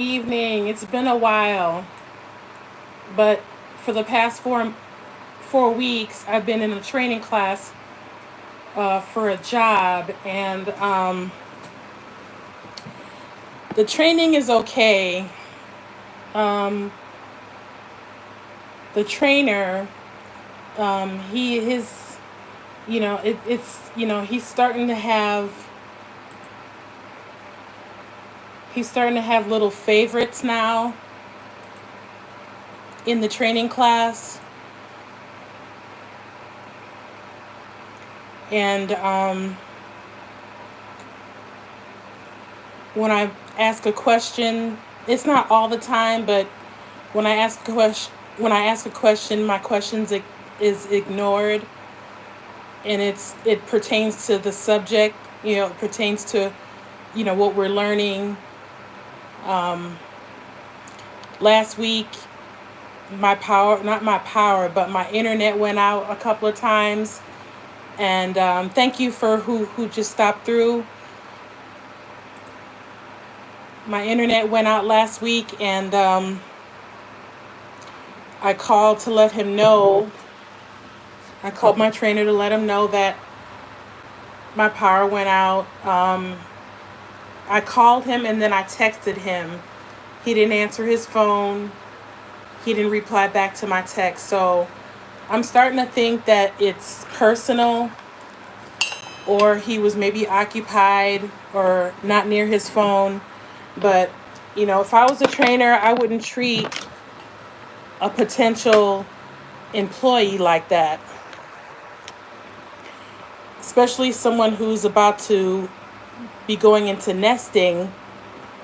Evening. It's been a while, but for the past four weeks, I've been in a training class for a job, and the training is okay. Um, the trainer, he his, he's starting to have little favorites now in the training class, and when I ask a question, it's not all the time, but when I ask a question, my questions is ignored, and it pertains to the subject. It pertains to what we're learning. Last week, not my power, but my internet went out a couple of times, and thank you for who just stopped through. My internet went out last week, and I called to let him know. I called my trainer to let him know that my power went out. I called him and then I texted him. He didn't answer his phone. He didn't reply back to my text. So I'm starting to think that it's personal, or he was maybe occupied or not near his phone. But, if I was a trainer, I wouldn't treat a potential employee like that, especially someone who's about to be going into nesting.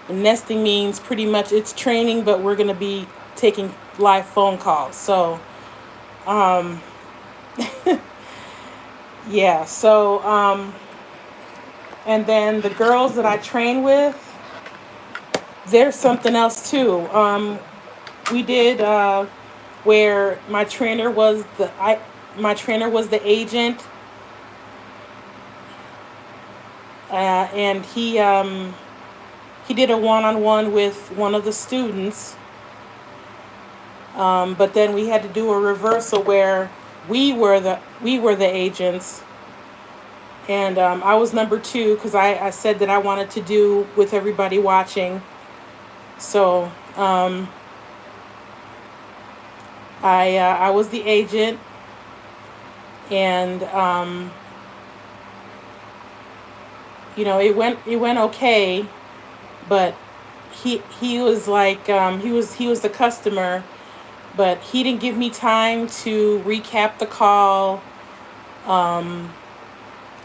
And nesting means pretty much it's training, but we're going to be taking live phone calls. So, yeah. So, and then the girls that I train with, there's something else too. We did where my trainer was the agent, and he did a one-on-one with one of the students, but then we had to do a reversal where we were the agents, and I was number two because I said that I wanted to do with everybody watching. So I was the agent, and it went okay, but he was like he was the customer, but he didn't give me time to recap the call.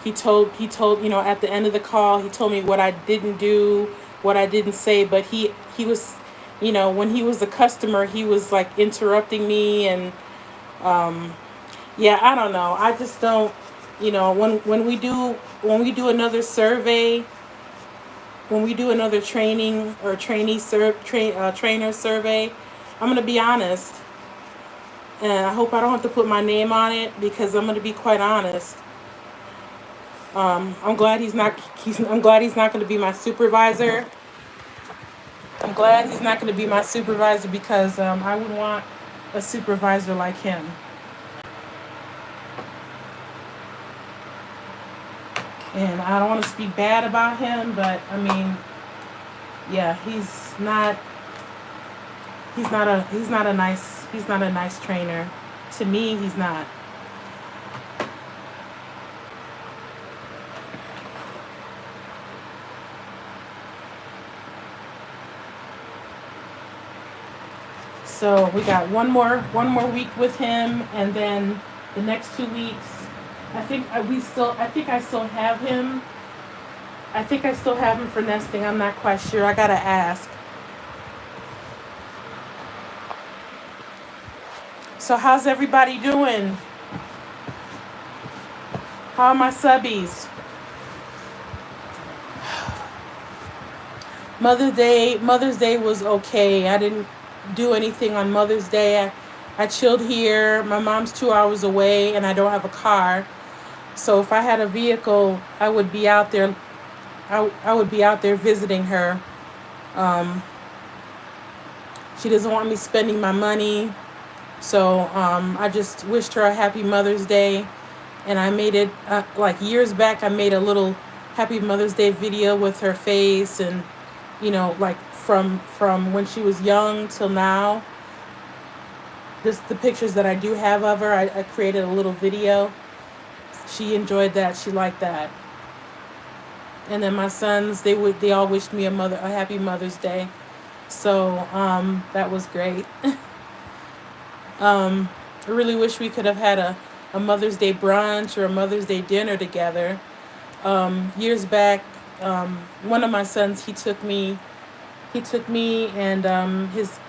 He told at the end of the call, he told me what I didn't do, what I didn't say, but he was, when he was the customer, he was like interrupting me, and yeah, I don't know. I just don't, when we do another survey, when we do another training or trainer survey, I'm gonna be honest, and I hope I don't have to put my name on it, because I'm gonna be quite honest. I'm glad he's not going to be my supervisor. I'm glad he's not going to be my supervisor, because I would want a supervisor like him. And I don't want to speak bad about him, but I mean, yeah, he's not a nice trainer. To me, he's not. So we got one more week with him, and then the next 2 weeks, I think I still have him. I think I still have him for nesting. I'm not quite sure. I gotta ask. So how's everybody doing? How are my subbies? Mother's Day was okay. I didn't do anything on Mother's Day. I chilled here. My mom's 2 hours away, and I don't have a car. So if I had a vehicle, I would be out there. I would be out there visiting her. She doesn't want me spending my money. So I just wished her a happy Mother's Day. And I made it, like years back, I made a little happy Mother's Day video with her face, and, you know, like from when she was young till now. Just the pictures that I do have of her, I created a little video. She enjoyed that. She liked that. And then my sons, they all wished me a happy Mother's Day. So that was great. I really wish we could have had a Mother's Day brunch or a Mother's Day dinner together. Years back, one of my sons, he took me and his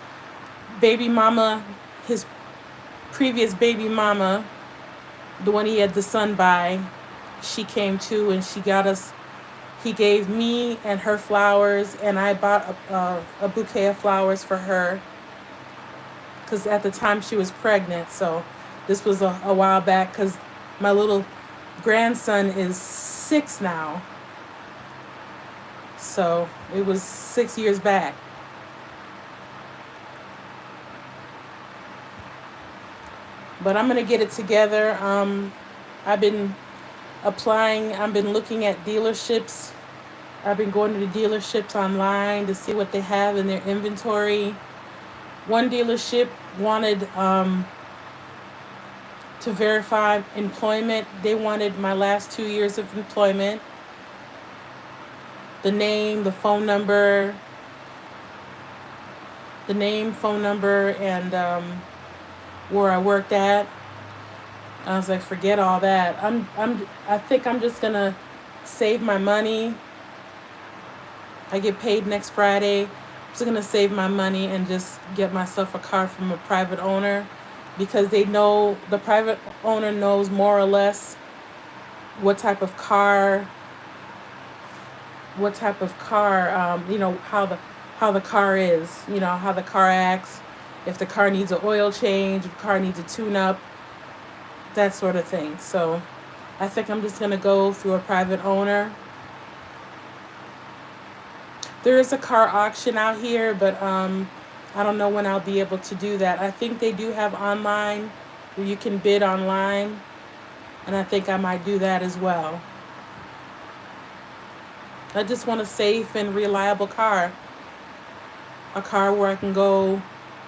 baby mama, his previous baby mama, the one he had the son by, she came too, and he gave me and her flowers, and I bought a bouquet of flowers for her, because at the time she was pregnant. So this was a while back, because my little grandson is 6 now. So it was 6 years back. But I'm going to get it together. I've been applying. I've been looking at dealerships. I've been going to the dealerships online to see what they have in their inventory. One dealership wanted to verify employment. They wanted my last 2 years of employment, the name, the phone number, and where I worked at. I was like, forget all that. I think I'm just gonna save my money. I get paid next Friday. I'm just gonna save my money and just get myself a car from a private owner, because the private owner knows more or less what type of car, you know, how the car is, you know, how the car acts, if the car needs an oil change, if the car needs a tune-up, that sort of thing. So I think I'm just going to go through a private owner. There is a car auction out here, but I don't know when I'll be able to do that. I think they do have online, where you can bid online, and I think I might do that as well. I just want a safe and reliable car. A car where I can go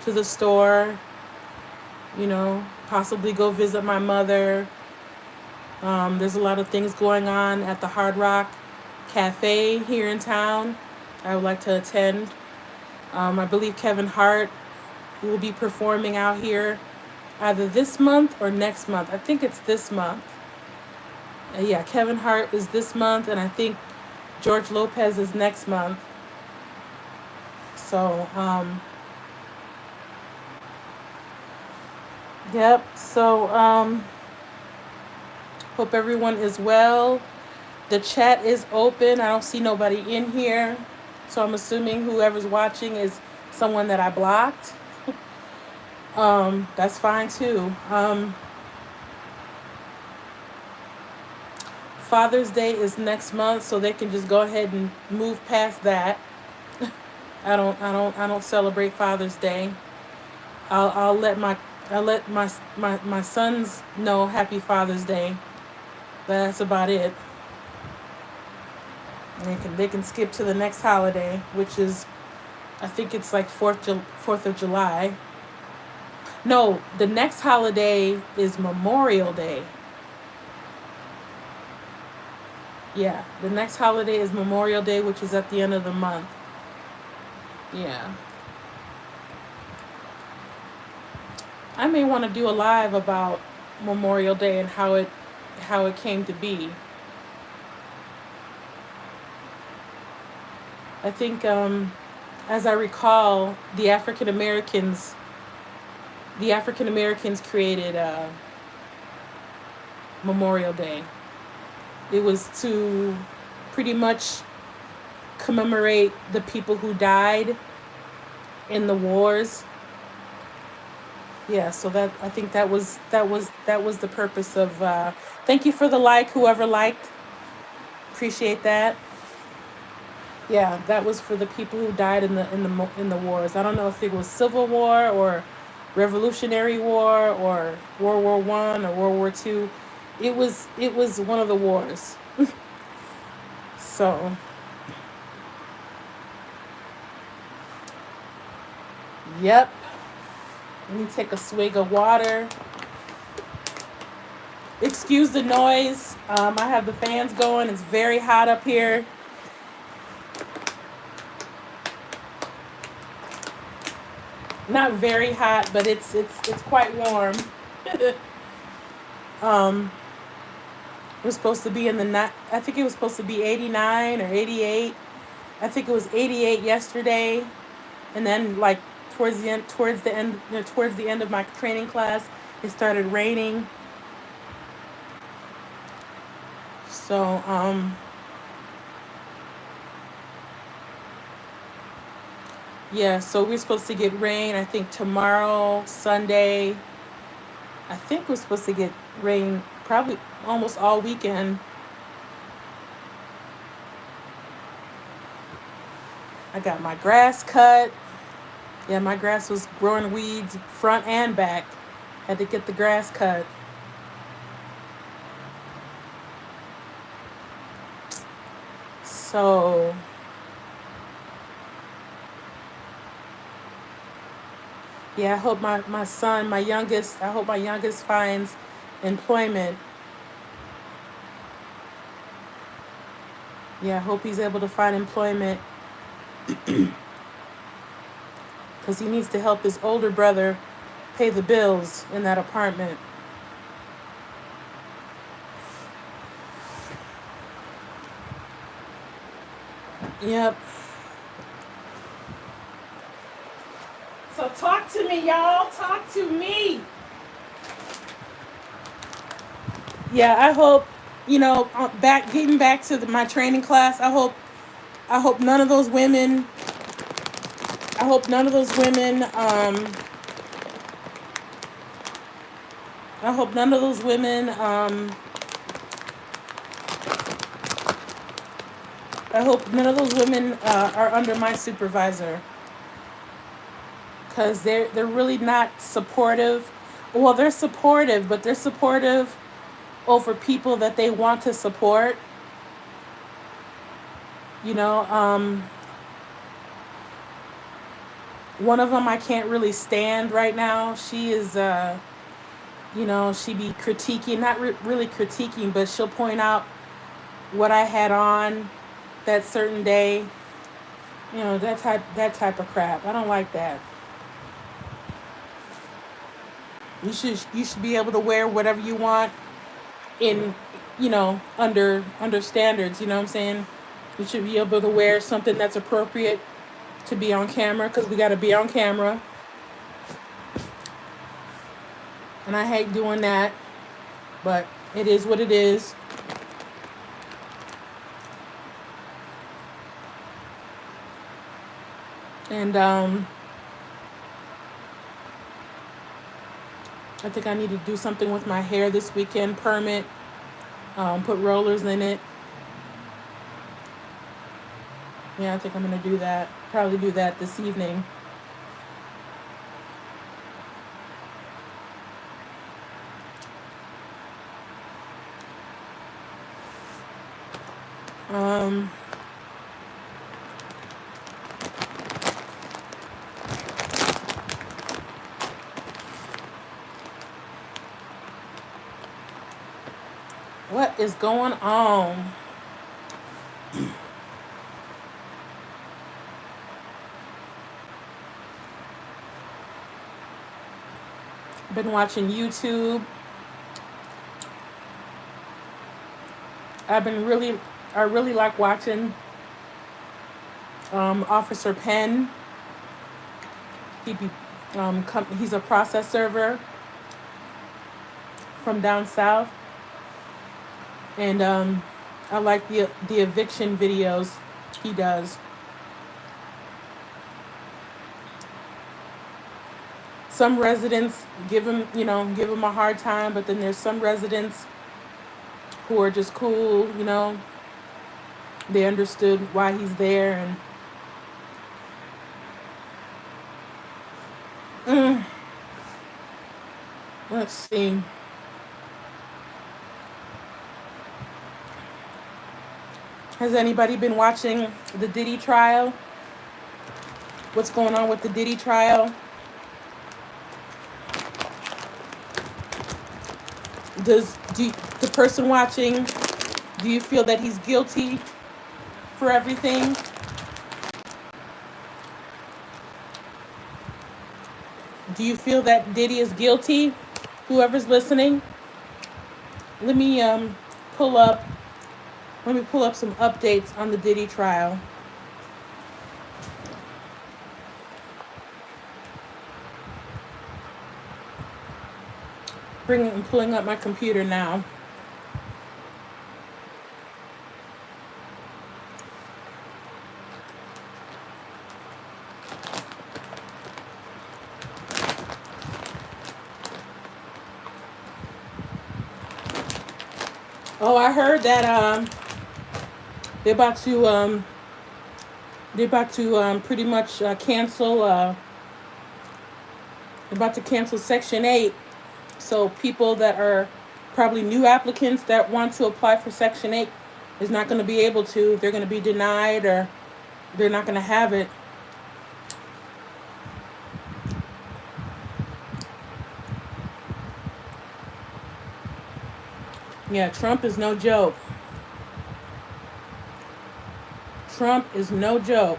to the store, you know, possibly go visit my mother. There's a lot of things going on at the Hard Rock Cafe here in town I would like to attend. I believe Kevin Hart will be performing out here either this month or next month. I think it's this month. Yeah, Kevin Hart is this month, and I think George Lopez is next month. So, yep. So, hope everyone is well. The chat is open. I don't see nobody in here. So I'm assuming whoever's watching is someone that I blocked. That's fine too. Father's Day is next month, so they can just go ahead and move past that. I don't celebrate Father's Day. I'll let my sons know Happy Father's Day. But that's about it. And they can skip to the next holiday, which is, I think it's like 4th of July. No, the next holiday is Memorial Day. Yeah, the next holiday is Memorial Day, which is at the end of the month. Yeah. I may want to do a live about Memorial Day and how it came to be. I think, as I recall, the African Americans created Memorial Day. It was to pretty much commemorate the people who died in the wars. Yeah, so I think that was the purpose of. Thank you for the like, whoever liked. Appreciate that. Yeah, that was for the people who died in the wars. I don't know if it was Civil War or Revolutionary War or World War I or World War II. It was one of the wars. So, yep. Let me take a swig of water. Excuse the noise. I have the fans going. It's very hot up here. Not very hot, but it's quite warm. um, it was supposed to be in the I think it was supposed to be 89 or 88. I think it was 88 yesterday, and then like towards the end of my training class, it started raining. So yeah, so we're supposed to get rain. I think tomorrow, Sunday. I think we're supposed to get rain probably almost all weekend. I got my grass cut. Yeah, my grass was growing weeds front and back. Had to get the grass cut. So, yeah, I hope my son, I hope my youngest finds employment. Yeah, I hope he's able to find employment because he needs to help his older brother pay the bills in that apartment. Yep. So talk to me, y'all. Talk to me. Yeah, I hope, getting back to my training class. I hope none of those women. I hope none of those women. I hope none of those women. I hope none of those women are under my supervisor, because they're really not supportive. Well, they're supportive, but they're supportive over people that they want to support. You know, one of them I can't really stand right now. She is, she be critiquing, not really critiquing, but she'll point out what I had on that certain day. That type of crap. I don't like that. You should be able to wear whatever you want in, under standards. You know what I'm saying? You should be able to wear something that's appropriate to be on camera, because we got to be on camera. And I hate doing that, but it is what it is. And I think I need to do something with my hair this weekend. Perm it, put rollers in it. Yeah, I think I'm gonna do that. Probably do that this evening. Um, what is going on? Been watching YouTube. I really like watching Officer Penn. He's a process server from down south, and I like the eviction videos he does. Some residents give him a hard time, but then there's some residents who are just cool, They understood why he's there, and mm, let's see. Has anybody been watching the Diddy trial? What's going on with the Diddy trial? The person watching, do you feel that he's guilty for everything? Do you feel that Diddy is guilty? Whoever's listening, let me pull up some updates on the Diddy trial. I'm pulling up my computer now. Oh, I heard that they're about to pretty much cancel. They're about to cancel Section 8. So people that are probably new applicants that want to apply for Section 8 is not going to be able to. They're going to be denied, or they're not going to have it. Yeah, Trump is no joke. Trump is no joke.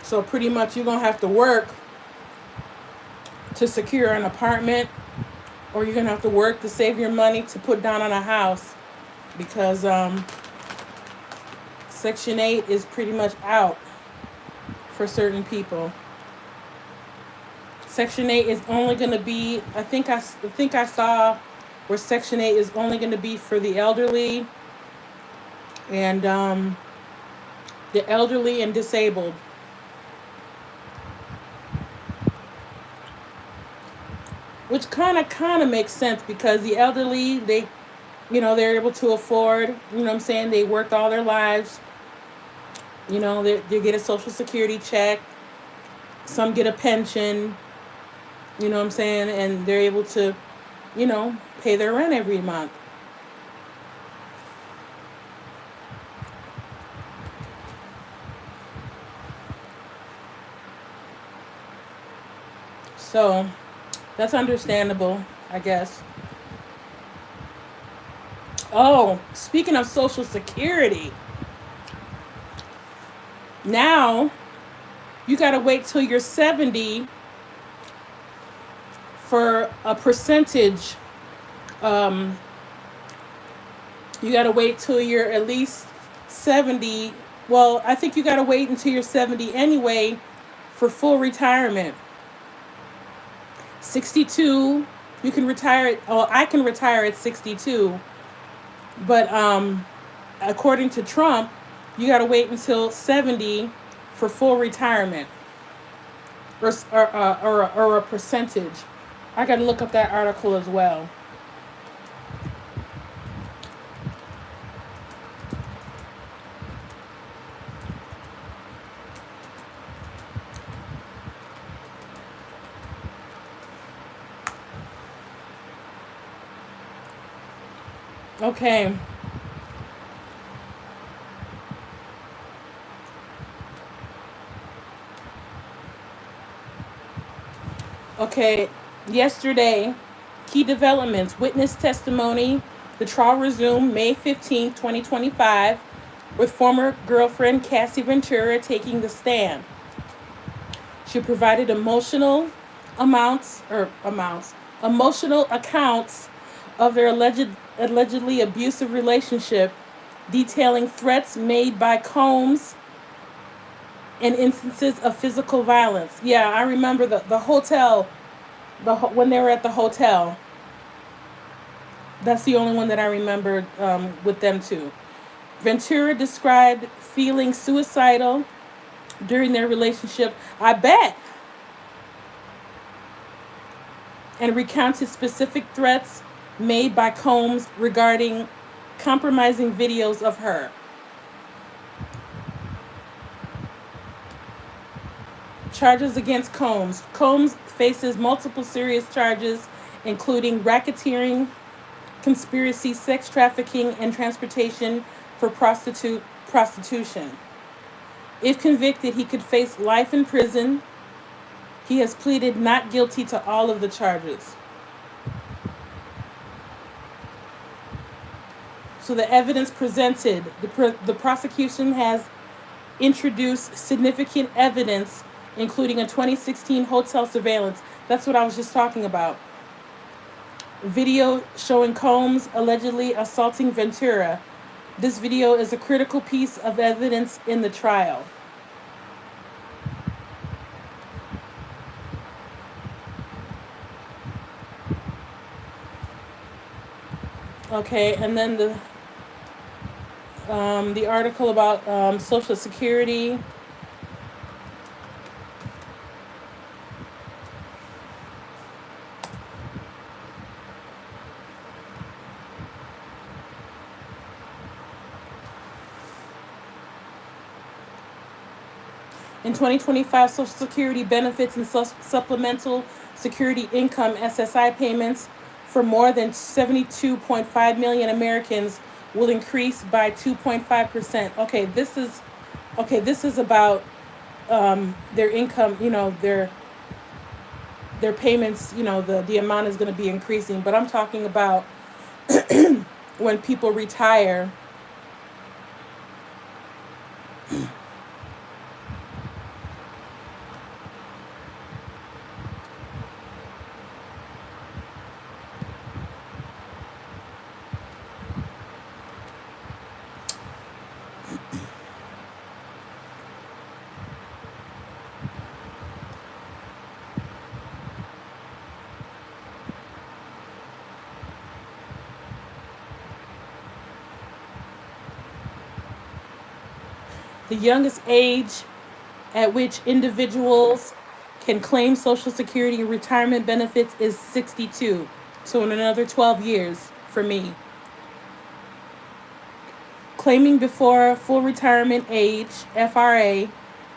So pretty much you're going to have to work to secure an apartment, or you're going to have to work to save your money to put down on a house, because Section 8 is pretty much out for certain people. Section 8 is only going to be, I think I saw where Section 8 is only going to be for the elderly and disabled. Which kind of makes sense, because the elderly, they're able to afford, what I'm saying, they worked all their lives. They get a Social Security check. Some get a pension, what I'm saying, and they're able to, pay their rent every month. So that's understandable, I guess. Oh, speaking of Social Security, now you got to wait till you're 70 for a percentage. You got to wait till you're at least 70. Well, I think you got to wait until you're 70 anyway for full retirement. 62, you can retire. I can retire at 62. But according to Trump, you got to wait until 70 for full retirement, or a percentage. I got to look up that article as well. Okay. Okay, yesterday, key developments, witness testimony. The trial resumed May 15, 2025, with former girlfriend Cassie Ventura taking the stand. She provided emotional accounts of their allegedly abusive relationship, detailing threats made by Combs and instances of physical violence. Yeah, I remember the hotel, when they were at the hotel. That's the only one that I remember with them too. Ventura described feeling suicidal during their relationship. I bet. And recounted specific threats made by Combs regarding compromising videos of her. Charges against Combs. Combs faces multiple serious charges, including racketeering, conspiracy, sex trafficking, and transportation for prostitution. If convicted, he could face life in prison. He has pleaded not guilty to all of the charges. So the evidence presented, the prosecution has introduced significant evidence, including a 2016 hotel surveillance. That's what I was just talking about. Video showing Combs allegedly assaulting Ventura. This video is a critical piece of evidence in the trial. Okay, and then the article about Social Security. In 2025, Social Security benefits and supplemental security income (SSI) payments for more than 72.5 million Americans will increase by 2.5%. Okay, this is about their income. Their payments. The amount is going to be increasing. But I'm talking about when people retire. The youngest age at which individuals can claim Social Security retirement benefits is 62. So in another 12 years for me. Claiming before full retirement age, FRA,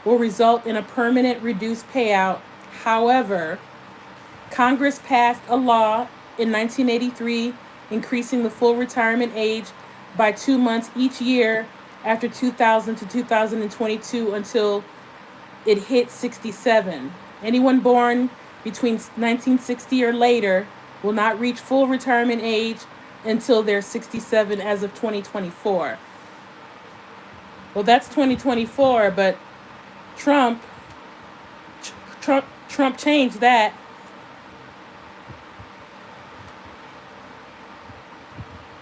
will result in a permanent reduced payout. However, Congress passed a law in 1983 increasing the full retirement age by 2 months each year after 2000 to 2022 until it hit 67. Anyone born between 1960 or later will not reach full retirement age until they're 67 as of 2024. Well, that's 2024, but Trump changed that.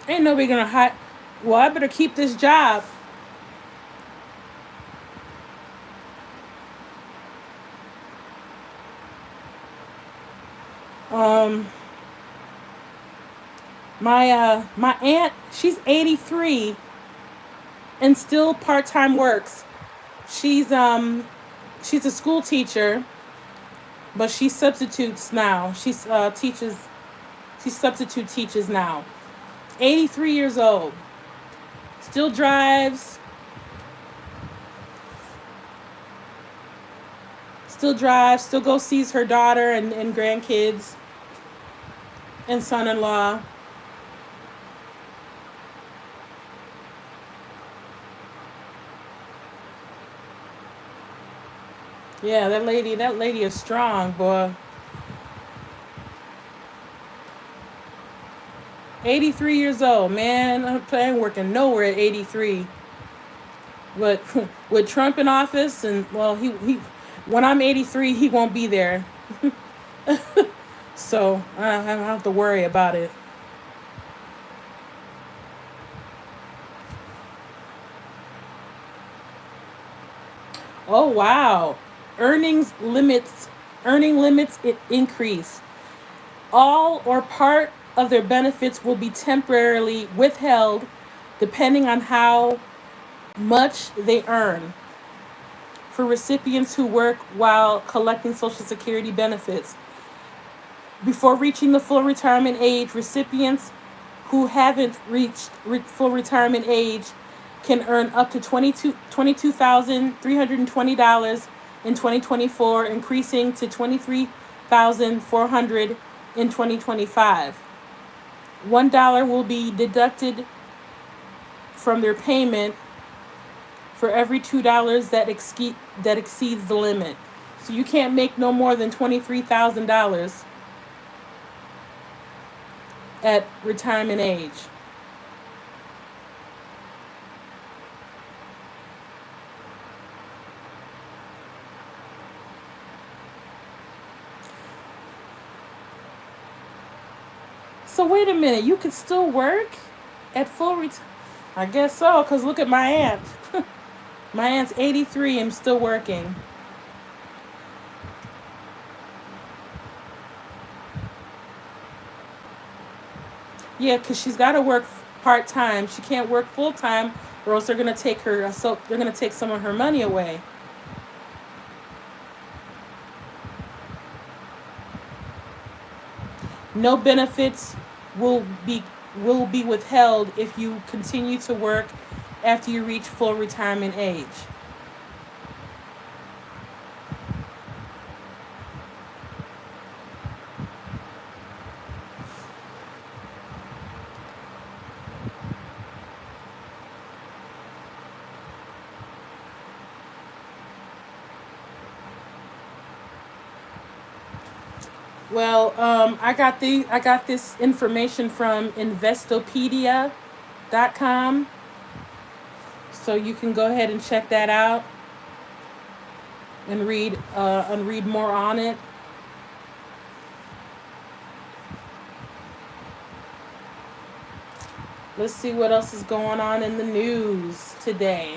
Ain't nobody gonna hide. Well, I better keep this job. My aunt, she's 83 and still part-time works. She's a school teacher, but she substitutes now. She substitute teaches now. 83 years old. Still drives. Still goes sees her daughter and grandkids and son-in-law. Yeah, that lady is strong, boy. 83 years old, man. I ain't working nowhere at 83. But with Trump in office, and well, he when I'm 83, he won't be there. So I don't have to worry about it. Oh wow. Earning limits increase. All or part of their benefits will be temporarily withheld depending on how much they earn. For recipients who work while collecting Social Security benefits, before reaching the full retirement age, recipients who haven't reached full retirement age can earn up to $22,320 in 2024, increasing to $23,400 in 2025. $1 will be deducted from their payment for every $2 that exceeds the limit. So you can't make no more than $23,000 at retirement age. So wait a minute, you could still work at full retirement? I guess so, because look at my aunt. My aunt's 83 and still working. Yeah, because she's got to work part-time. She can't work full-time, or else they're going to take her. So they're going to take some of her money away. No benefits will be withheld if you continue to work after you reach full retirement age. Well, I got this information from Investopedia.com, so you can go ahead and check that out and read more on it. Let's see what else is going on in the news today.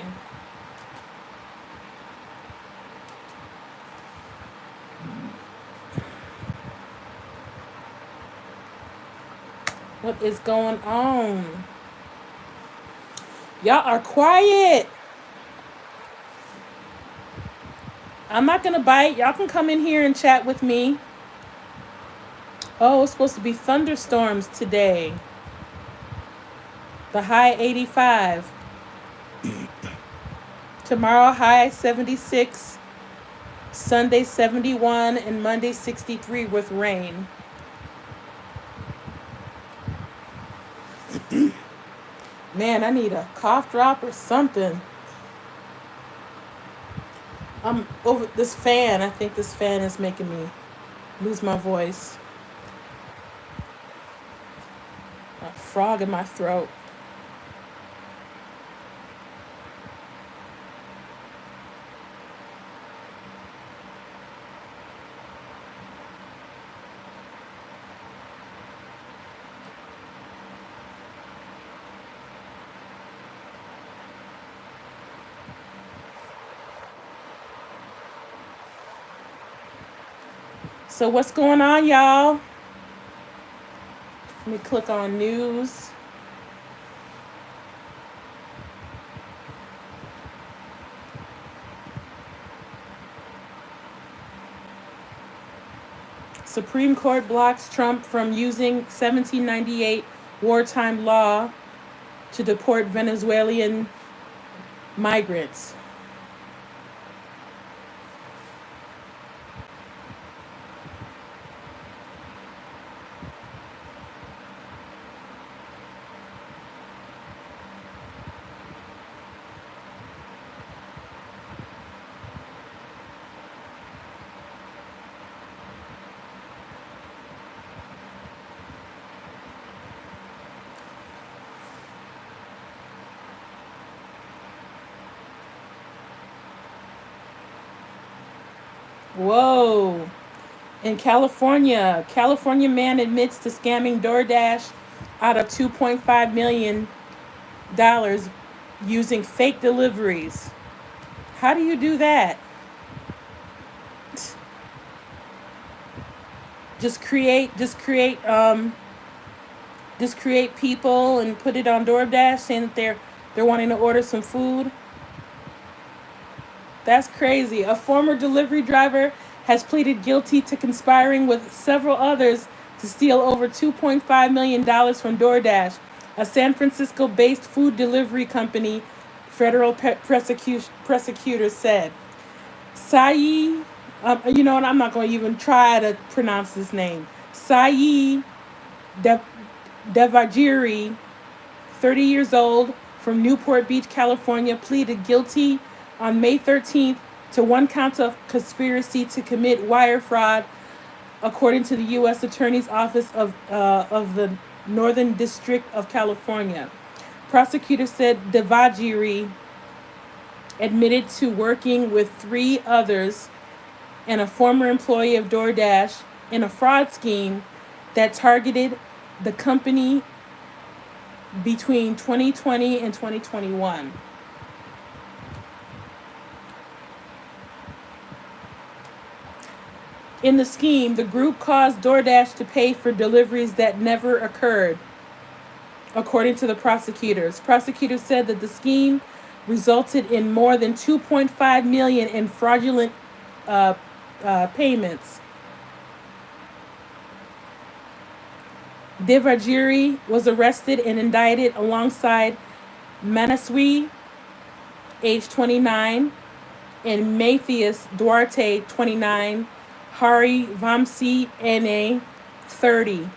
What is going on? Y'all are quiet. I'm not going to bite. Y'all can come in here and chat with me. Oh, it's supposed to be thunderstorms today. The high 85. Tomorrow high 76. Sunday 71 and Monday 63 with rain. Man, I need a cough drop or something. I'm over this fan. I think this fan is making me lose my voice. A frog in my throat. So what's going on, y'all? Let me click on news. Supreme Court blocks Trump from using 1798 wartime law to deport Venezuelan migrants. Whoa. In California, California man admits to scamming DoorDash out of $2.5 million using fake deliveries. How do you do that? Just create people and put it on DoorDash saying that they're wanting to order some food. That's crazy. A former delivery driver has pleaded guilty to conspiring with several others to steal over $2.5 million dollars from DoorDash, a San Francisco based food delivery company, federal prosecutors said. Saeed, you know what? I'm not going to even try to pronounce this name. Saeed De- Devagiri, 30 years old, from Newport Beach, California, pleaded guilty on May 13th to one count of conspiracy to commit wire fraud, according to the U.S. Attorney's Office of the Northern District of California. Prosecutors said Devagiri admitted to working with three others and a former employee of DoorDash in a fraud scheme that targeted the company between 2020 and 2021. In the scheme, the group caused DoorDash to pay for deliveries that never occurred, according to the prosecutors. Prosecutors said that the scheme resulted in more than 2.5 million in fraudulent payments. Devagiri was arrested and indicted alongside Manaswi, age 29, and Matthias Duarte, 29, Hari Vamsi, NA, 30.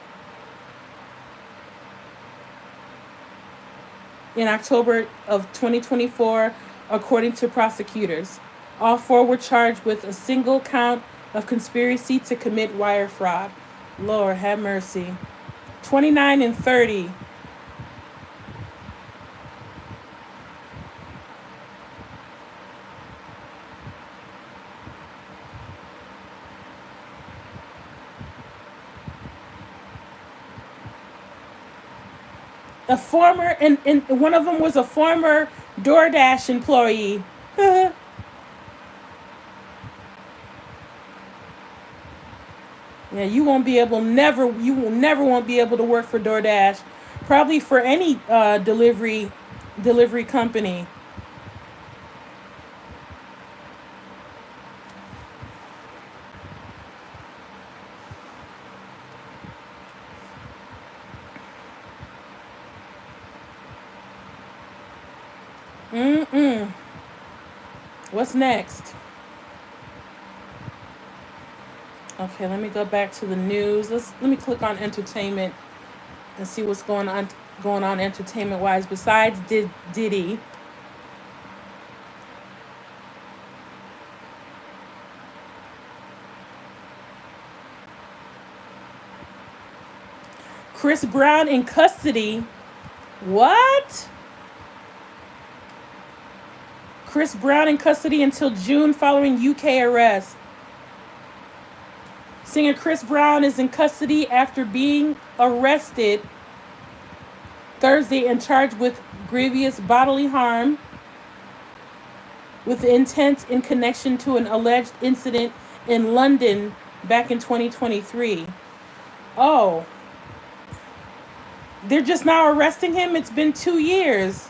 In October of 2024, according to prosecutors. All four were charged with a single count of conspiracy to commit wire fraud. Lord have mercy. 29 and 30. A former, and one of them was a former DoorDash employee. Yeah, you will never won't be able to work for DoorDash. Probably for any delivery company. What's next? Okay, let me go back to the news. Let me click on entertainment and see what's going on entertainment wise besides Diddy. Chris Brown in custody. What? Chris Brown in custody until June following UK arrest. Singer Chris Brown is in custody after being arrested Thursday and charged with grievous bodily harm with intent in connection to an alleged incident in London back in 2023. Oh. They're just now arresting him? It's been 2 years.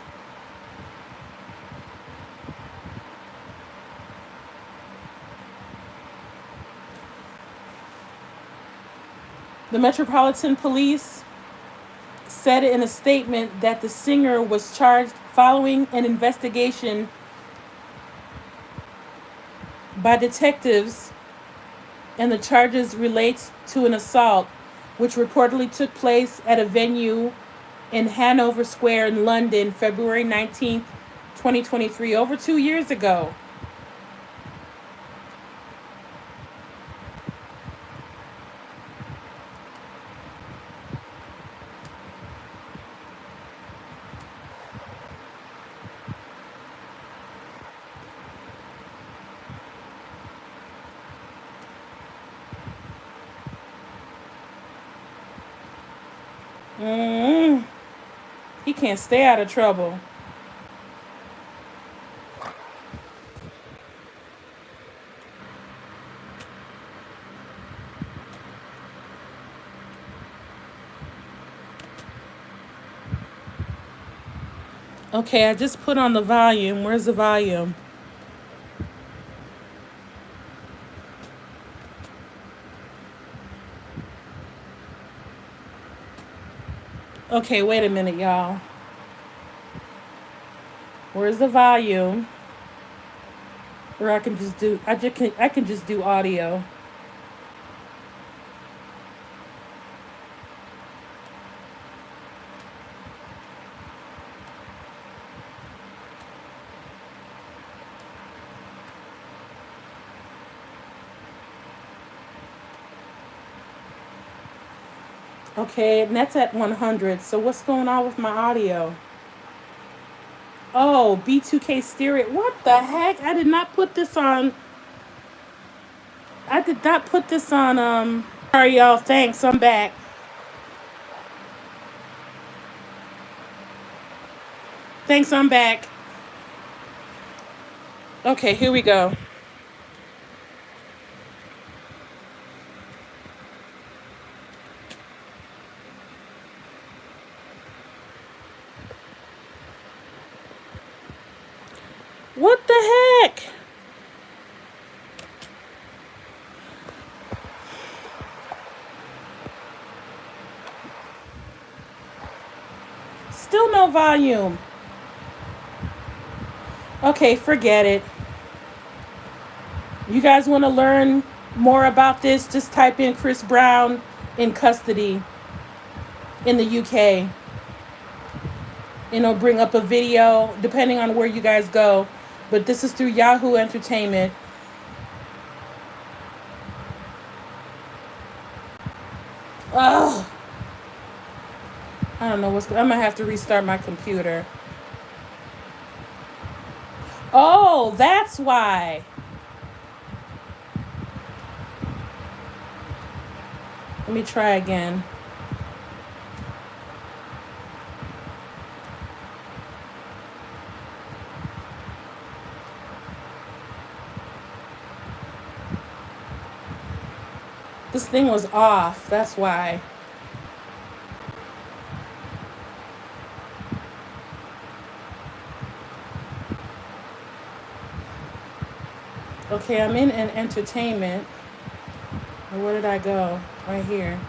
The Metropolitan Police said in a statement that the singer was charged following an investigation by detectives, and the charges relates to an assault which reportedly took place at a venue in Hanover Square in London, February 19th, 2023, over 2 years ago. He can't stay out of trouble. Okay, I just put on the volume. Where's the volume? Okay, wait a minute, y'all. Where's the volume? Or I can just do I can just do audio. Okay, and that's at 100. So what's going on with my audio? Oh, B2K Stereo. What the heck? I did not put this on. I did not put this on. Sorry, y'all. Thanks. I'm back. Thanks. I'm back. Okay, here we go. What the heck? Still no volume. Okay, forget it. You guys want to learn more about this? Just type in Chris Brown in custody in the UK. Bring up a video depending on where you guys go. But this is through Yahoo Entertainment. Oh, I don't know I'm gonna have to restart my computer. Oh, that's why. Let me try again. This thing was off. That's why. Okay, I'm in an entertainment. Where did I go? Right here.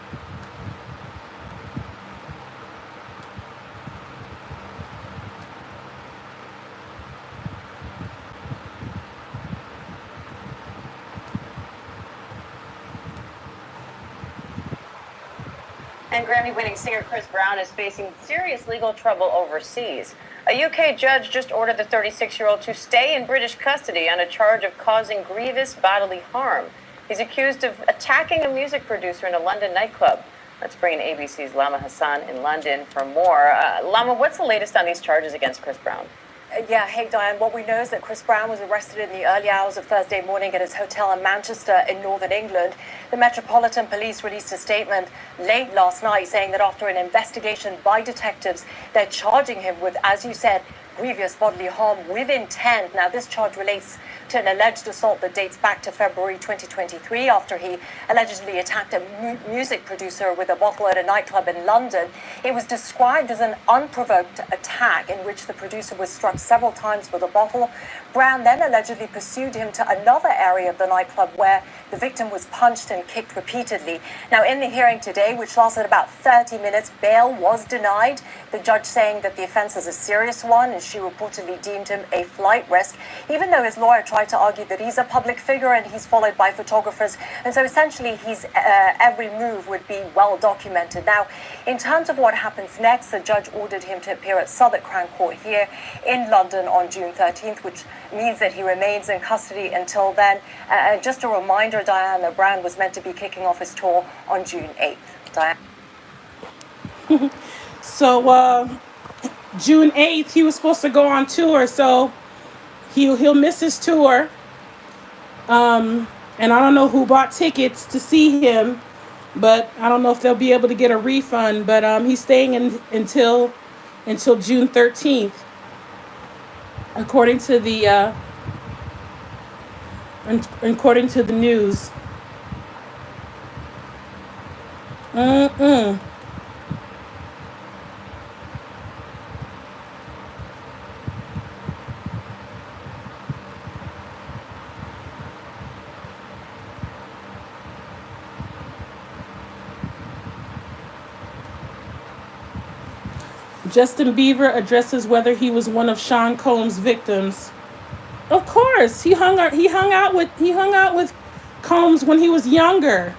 And Grammy-winning singer Chris Brown is facing serious legal trouble overseas. A UK judge just ordered the 36-year-old to stay in British custody on a charge of causing grievous bodily harm. He's accused of attacking a music producer in a London nightclub. Let's bring in ABC's Lama Hassan in London for more. Lama, what's the latest on these charges against Chris Brown? Yeah, hey Diane, what we know is that Chris Brown was arrested in the early hours of Thursday morning at his hotel in Manchester in northern England. The Metropolitan Police released a statement late last night saying that after an investigation by detectives, they're charging him with, as you said, grievous bodily harm with intent. Now, this charge relates to an alleged assault that dates back to February 2023 after he allegedly attacked a music producer with a bottle at a nightclub in London. It was described as an unprovoked attack in which the producer was struck several times with a bottle. Brown then allegedly pursued him to another area of the nightclub where the victim was punched and kicked repeatedly. Now, in the hearing today, which lasted about 30 minutes, bail was denied, the judge saying that the offense is a serious one, and she reportedly deemed him a flight risk, even though his lawyer tried to argue that he's a public figure and he's followed by photographers. And so essentially his every move would be well documented. Now, in terms of what happens next, the judge ordered him to appear at Southwark Crown Court here in London on June 13th, which means that he remains in custody until then. Just a reminder, Diane, that Brown was meant to be kicking off his tour on June 8th. Diane? So, June 8th, he was supposed to go on tour, so he'll miss his tour. And I don't know who bought tickets to see him, but I don't know if they'll be able to get a refund. But he's staying until June 13th, according to the news. Justin Bieber addresses whether he was one of Sean Combs' victims. Of course, he hung out with Combs when he was younger.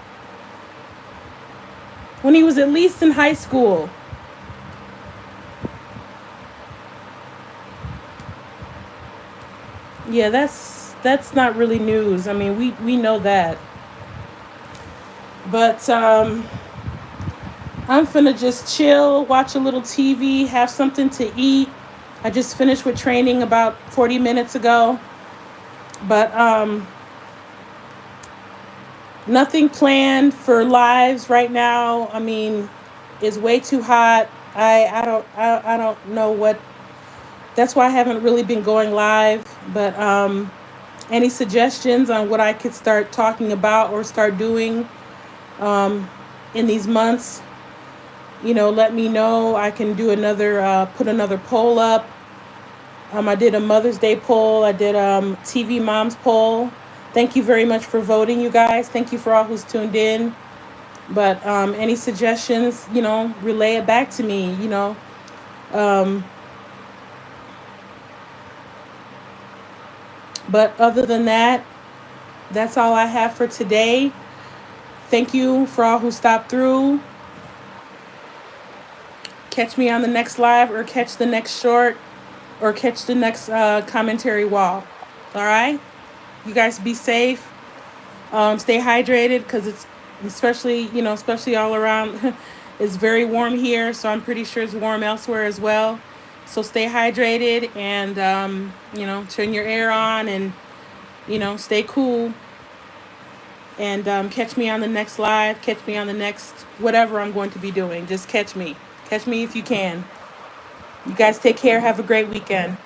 When he was at least in high school. Yeah, that's not really news. I mean, we know that. But I'm finna just chill, watch a little TV, have something to eat. I just finished with training about 40 minutes ago. But nothing planned for lives right now. I mean, it's way too hot. I don't know what. That's why I haven't really been going live. But any suggestions on what I could start talking about or start doing in these months? Let me know. I can do put another poll up. I did a Mother's Day poll. I did TV Moms poll. Thank you very much for voting, you guys. Thank you for all who's tuned in. But any suggestions, relay it back to me, But other than that, that's all I have for today. Thank you for all who stopped through. Catch me on the next live or catch the next short or catch the next commentary wall. All right? You guys be safe. Stay hydrated because it's especially all around. It's very warm here, so I'm pretty sure it's warm elsewhere as well. So stay hydrated and, turn your air on and, stay cool. And catch me on the next live. Catch me on the next whatever I'm going to be doing. Just catch me. Catch me if you can. You guys take care. Have a great weekend.